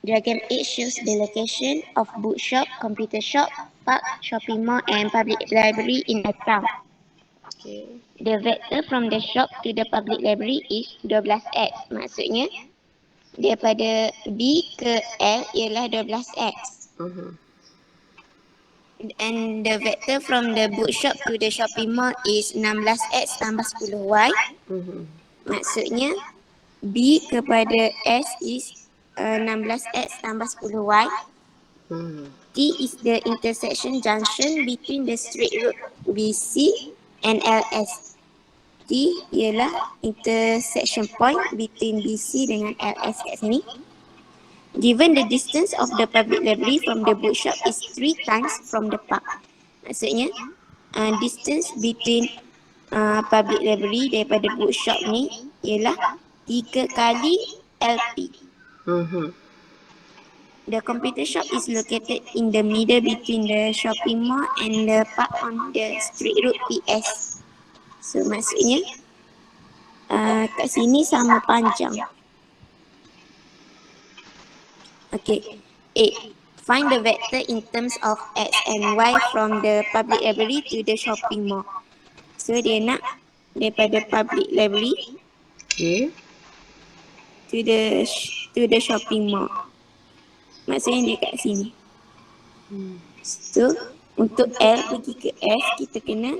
Diagram 8 shows the location of bookshop, computer shop, park, shopping mall and public library in a town. Okay. The vector from the shop to the public library is 12x. Maksudnya, daripada B ke L ialah 12x. And the vector from the bookshop to the shopping mall is 16x tambah 10y. Maksudnya, B kepada S is 16x tambah 10y. T is the intersection junction between the straight road BC and LS. T ialah intersection point between BC dengan LS kat sini. Given the distance of the public library from the bookshop is 3 times from the park. Maksudnya, distance between public library daripada bookshop ni ialah 3 kali LP. The computer shop is located in the middle between the shopping mall and the park on the street road PS. So maksudnya kat sini sama panjang. Okay. 8. Find the vector in terms of x and y from the public library to the shopping mall. So dia nak daripada public library to the shopping mall. Maksudnya dia kat sini. So untuk L pergi ke S, kita kena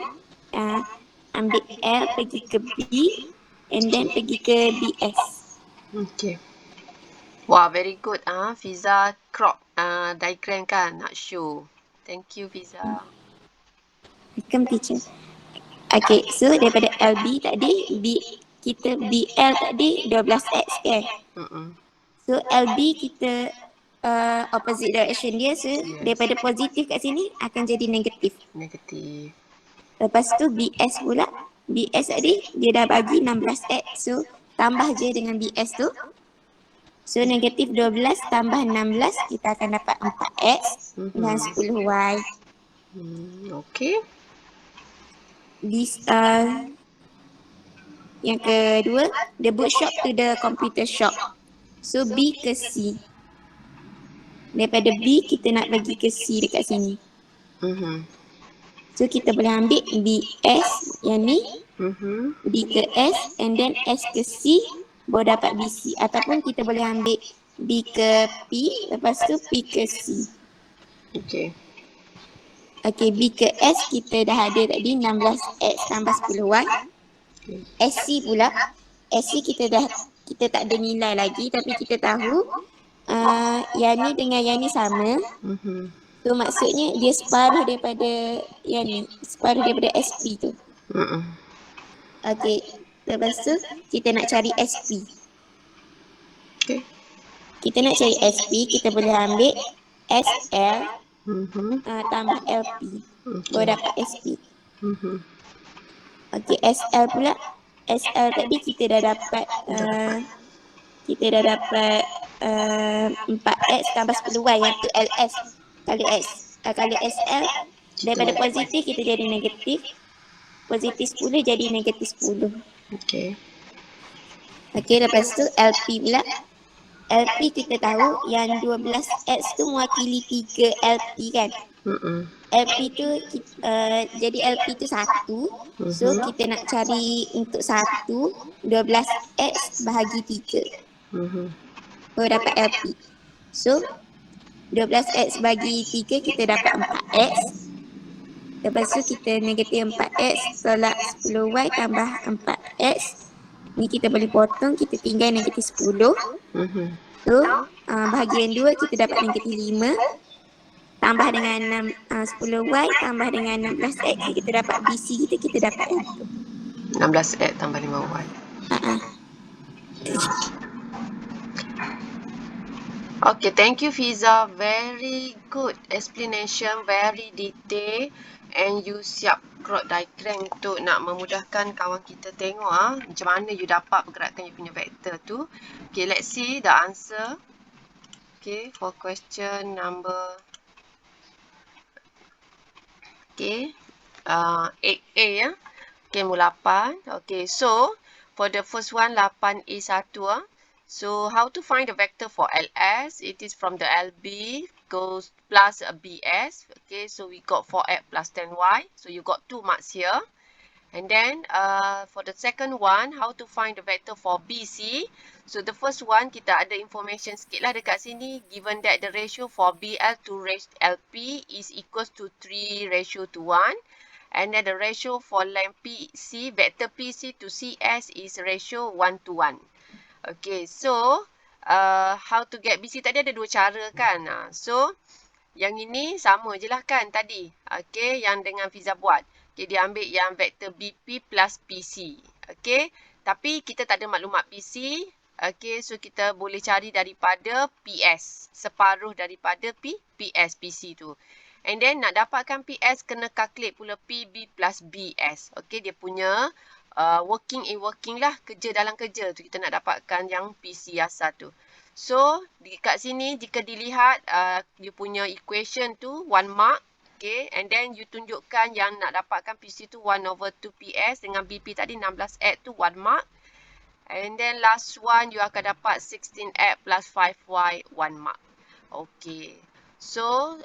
ambil L pergi ke B and then pergi ke BS. Okay. Wah, very good. Fiza crop diagram kan nak show. Thank you, Fiza. Welcome, teacher. Okay, so daripada LB tadi, kita BL tadi 12x kan? So LB kita opposite direction dia, so daripada positif kat sini akan jadi negatif. Lepas tu BS pula, BS tadi dia dah bagi 16x, so tambah je dengan BS tu. So negatif 12 tambah 16 kita akan dapat 4x dan 10y. Okay. This yang kedua, the bookshop to the computer shop. So B ke C. Daripada B kita nak bagi ke C dekat sini. So kita boleh ambil BS yang ni, B ke S and then S ke C, baru dapat BC. Ataupun kita boleh ambil B ke P, lepas tu P ke C. Okay. Okay, B ke S kita dah ada tadi 16x tambah 10y. SC pula, SC kita tak ada nilai lagi tapi kita tahu yang ni dengan yang ni sama. So maksudnya dia separuh daripada yang ni, separuh daripada SP tu. Okay, lepas tu kita nak cari SP. Okay. Kita nak cari SP, kita boleh ambil SL tambah LP. Baru dapat SP. Okay, SL pula. SL tadi kita dah dapat 4x tambah 10y yang tu LS kali S. Kali SL daripada positif kita jadi negatif. Positif 10 jadi negatif 10. Okay. Okay, lepas tu LP pula. LP kita tahu yang 12x tu mewakili 3 LP kan. LP tu jadi LP tu 1. So kita nak cari untuk 1, 12x bahagi 3. Baru dapat LP. So 12x bagi 3 kita dapat 4x. Lepas tu kita negatif 4x tolak 10y tambah 4x. Ni kita boleh potong, kita tinggal negatif 10. So bahagian 2 kita dapat negatif 5. Tambah dengan 10y tambah dengan 16x kita dapat BC kita dapat yang tu. 16x tambah 5y. Okay, thank you Fiza. Very good explanation, very detailed. And you siap crop diagram untuk nak memudahkan kawan kita tengok macam mana you dapat pergerakan you punya vektor tu. Okay, let's see the answer. Okay, for question number 8A ya. Okay, mula 8. Okay, so for the first one 8A1 So how to find the vector for LS? It is from the LB goes plus a BS. Okay, so we got 4x plus 10y. So you got 2 marks here. And then for the second one, how to find the vector for BC. So the first one, kita ada information sikit lah dekat sini. Given that the ratio for BL to LP is equals to 3:1. And then the ratio for length PC, vector PC to CS is ratio 1:1. Okay, so how to get BC tadi ada dua cara kan. So, yang ini sama je lah kan tadi. Okay, yang dengan Fiza buat. Okay, dia ambil yang vektor BP plus PC. Okay, tapi kita tak ada maklumat PC. Okay, so kita boleh cari daripada PS. Separuh daripada PS PC tu. And then nak dapatkan PS, kena calculate pula PB plus BS. Okay, dia punya working lah, kerja dalam kerja tu kita nak dapatkan yang PC asal tu. So, dekat sini jika dilihat you punya equation tu 1 mark. Okay, and then you tunjukkan yang nak dapatkan PC tu 1/2 PS dengan BP tadi 16x tu 1 mark. And then last one you akan dapat 16x plus 5y 1 mark. Okay. So,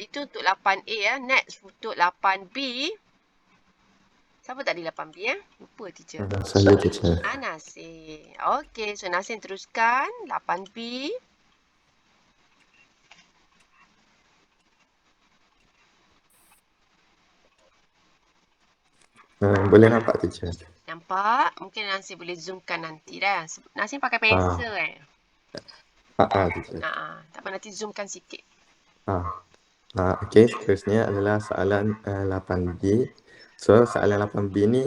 itu untuk 8A ya. Next untuk 8B. Siapa tadi 8B ya? Lupa teacher. Saya teacher. Nasir. Okey, so Nasir teruskan 8B. Boleh nampak teacher? Nampak? Mungkin Nasir boleh zoomkan nanti dah. Nasir pakai pensel teacher. Tak apa, nanti zoomkan sikit. Okey, seterusnya adalah soalan 8B. So, soalan 8B ni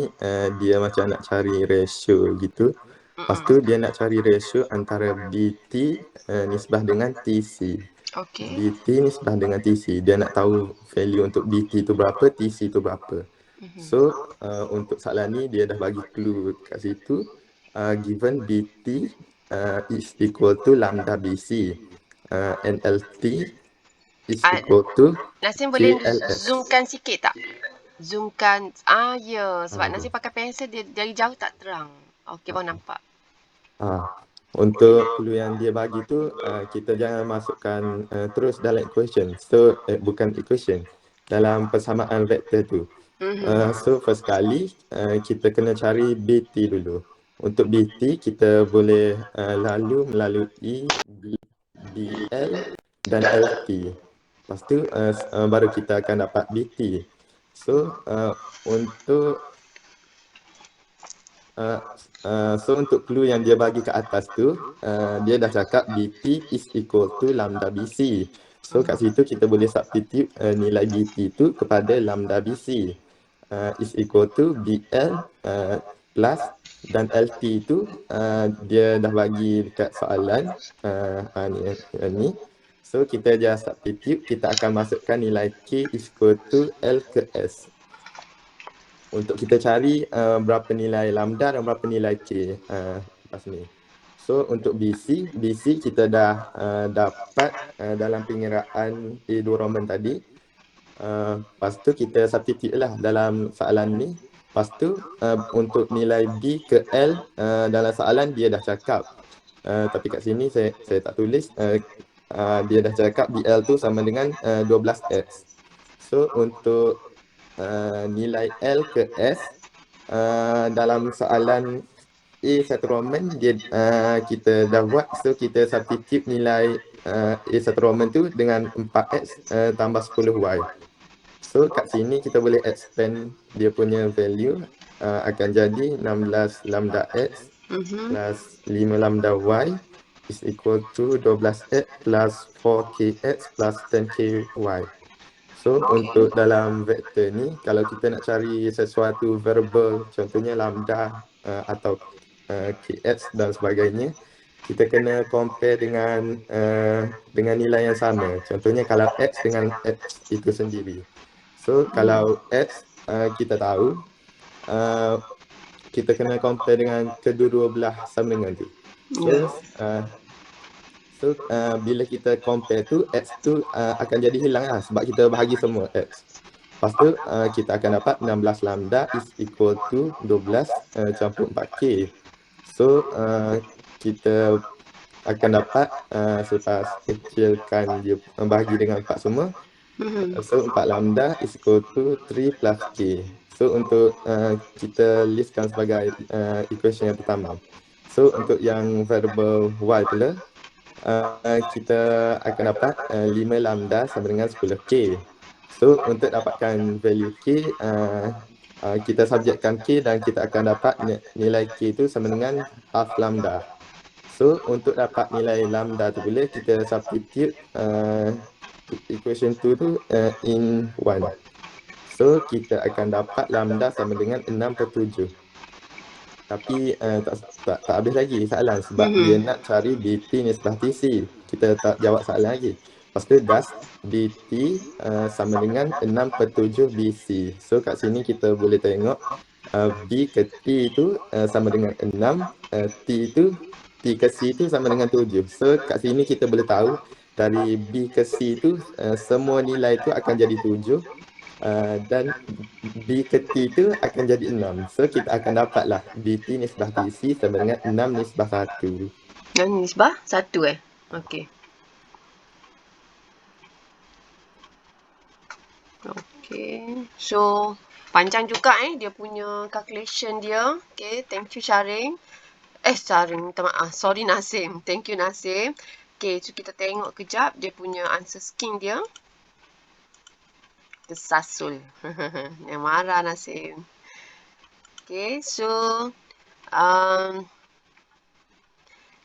dia macam nak cari ratio gitu. Lepas tu dia nak cari ratio antara BT nisbah dengan TC. Okay. BT nisbah dengan TC. Dia nak tahu value untuk BT tu berapa, TC tu berapa. So, untuk soalan ni dia dah bagi clue kat situ. Given BT is equal to lambda BC. And LT is equal to Nasir boleh KLS. zoomkan sikit tak? Zoomkan. Ya. Sebab Nasir pakai pensel dia dari jauh tak terang. Okey, baru nampak. Untuk clue yang dia bagi tu, kita jangan masukkan terus dalam equation. So, bukan equation. Dalam persamaan vektor tu. So, first kali kita kena cari BT dulu. Untuk BT, kita boleh melalui BL dan LT. Lepas tu, baru kita akan dapat BT. So, untuk clue yang dia bagi ke atas tu, dia dah cakap BT is equal to lambda BC. So, kat situ kita boleh substitute nilai BT tu kepada lambda BC. Is equal to BL plus dan LT tu dia dah bagi dekat soalan ni. So, kita just substitute, kita akan masukkan nilai K is equal to L ke S. Untuk kita cari berapa nilai lambda dan berapa nilai K lepas ni. So, untuk BC kita dah dapat dalam pengiraan A2 Roman tadi. Lepas tu kita substitute lah dalam soalan ni. Lepas tu untuk nilai B ke L dalam soalan dia dah cakap. Tapi kat sini saya tak tulis. Dia dah cakap BL tu sama dengan 12x. So, untuk nilai L ke S dalam soalan A1 Roman dia kita dah buat. So, kita substitute nilai A1 Roman tu dengan 4x tambah 10y. So, kat sini kita boleh expand dia punya value. Akan jadi 16 lambda x plus 5 lambda y is equal to 12x plus 4kx plus 10ky. So, untuk dalam vektor ni, kalau kita nak cari sesuatu variable, contohnya lambda atau kx dan sebagainya, kita kena compare dengan nilai yang sama. Contohnya kalau x dengan x itu sendiri. So, kalau x kita tahu, kita kena compare dengan kedua-dua belah sambungan tu. So, bila kita compare tu, x tu akan jadi hilang lah sebab kita bahagi semua x. Lepas tu, kita akan dapat 16 lambda is equal to 12 campur 4k. So, kita akan dapat selepas kecilkan dia bahagi dengan 4 semua. So 4 lambda is equal to 3 plus K. So untuk kita listkan sebagai equation yang pertama. So untuk yang variable Y pula, kita akan dapat 5 lambda sama dengan 10K. So untuk dapatkan value K, kita subjekkan K dan kita akan dapat nilai K itu sama dengan half lambda. So untuk dapat nilai lambda tu pula, kita substitute equation tu in 1. So kita akan dapat lambda sama dengan 6/7. Tapi tak habis lagi soalan sebab dia nak cari BT nisbah TC. Kita tak jawab soalan lagi. Lepas tu das BT sama dengan 6/7 BC. So kat sini kita boleh tengok B ke T itu sama dengan 6, T ke C itu sama dengan 7. So kat sini kita boleh tahu dari B ke C itu semua nilai itu akan jadi 7. Dan B ke T itu akan jadi 6. So kita akan dapatlah BT nisbah TC sama dengan 6 nisbah 1. Dan nisbah 1 Okey. Okey. So panjang juga dia punya calculation dia. Okey, thank you Syaring. Minta maaf. Sorry Nasim. Thank you Nasim. Okey, so kita tengok kejap dia punya answer scheme dia. Tersasul. Yang marah Nasim. Okay, so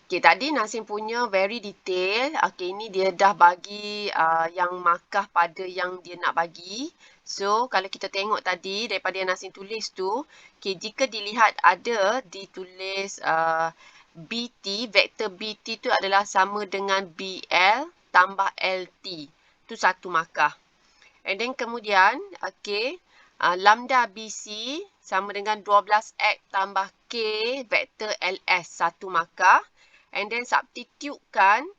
okay, tadi Nasim punya very detail. Okay, ini dia dah bagi yang markah pada yang dia nak bagi. So, kalau kita tengok tadi daripada yang Nasim tulis tu, okay, jika dilihat ada ditulis BT, vektor BT tu adalah sama dengan BL tambah LT. Tu satu markah. And then kemudian, okay, lambda BC sama dengan 12X tambah K vektor LS, satu markah. And then substitutekan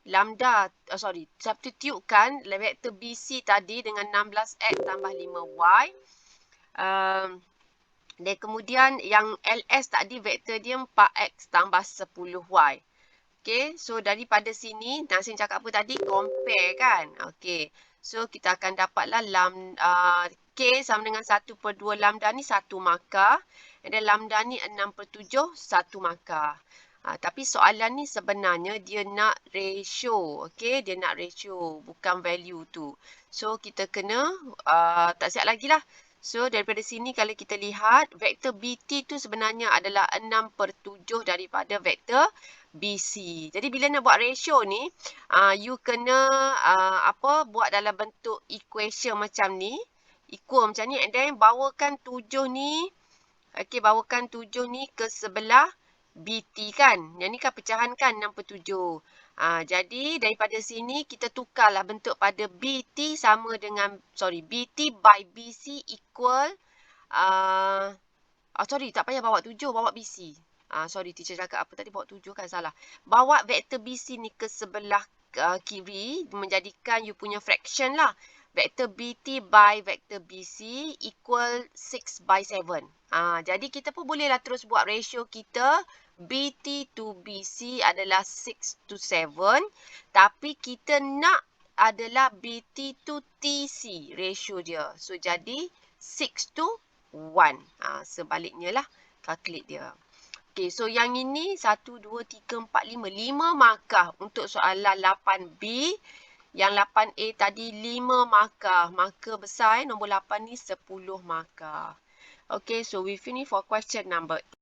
substitutekan vektor BC tadi dengan 16X tambah 5Y. Dan kemudian yang LS tadi vektor dia 4X tambah 10Y. Okay, so daripada sini, Nasim cakap apa tadi? Compare kan? Okay. So, kita akan dapatlah K sama dengan 1/2 lambda ni satu markah. And then lambda ni 6/7 satu markah. Tapi soalan ni sebenarnya dia nak ratio. Okay, dia nak ratio. Bukan value tu. So, kita kena tak siap lagi lah. So, daripada sini kalau kita lihat, vektor BT tu sebenarnya adalah 6/7 daripada vektor BC. Jadi bila nak buat ratio ni, you kena buat dalam bentuk equation macam ni, equal macam ni, and then bawakan 7 ni, okey, bawakan 7 ni ke sebelah BT kan. Yang ni kan pecahan kan 6/7. Jadi daripada sini kita tukarlah bentuk pada BT sama dengan BT by BC equal tak payah bawa 7, bawa BC. Teacher cakap apa tadi, bawa 7 kan, salah. Bawa vektor BC ni ke sebelah kiri, menjadikan you punya fraction lah. Vektor BT by vektor BC equal 6 by 7. Jadi kita pun bolehlah terus buat ratio kita. BT to BC adalah 6 to 7. Tapi kita nak adalah BT to TC ratio dia. So jadi 6 to 1. Sebaliknya lah calculate dia. Okay, so yang ini 1, 2, 3, 4, 5. 5 markah untuk soalan 8B. Yang 8A tadi 5 markah. Markah besar nombor 8 ni 10 markah. Okay, so we finish for question number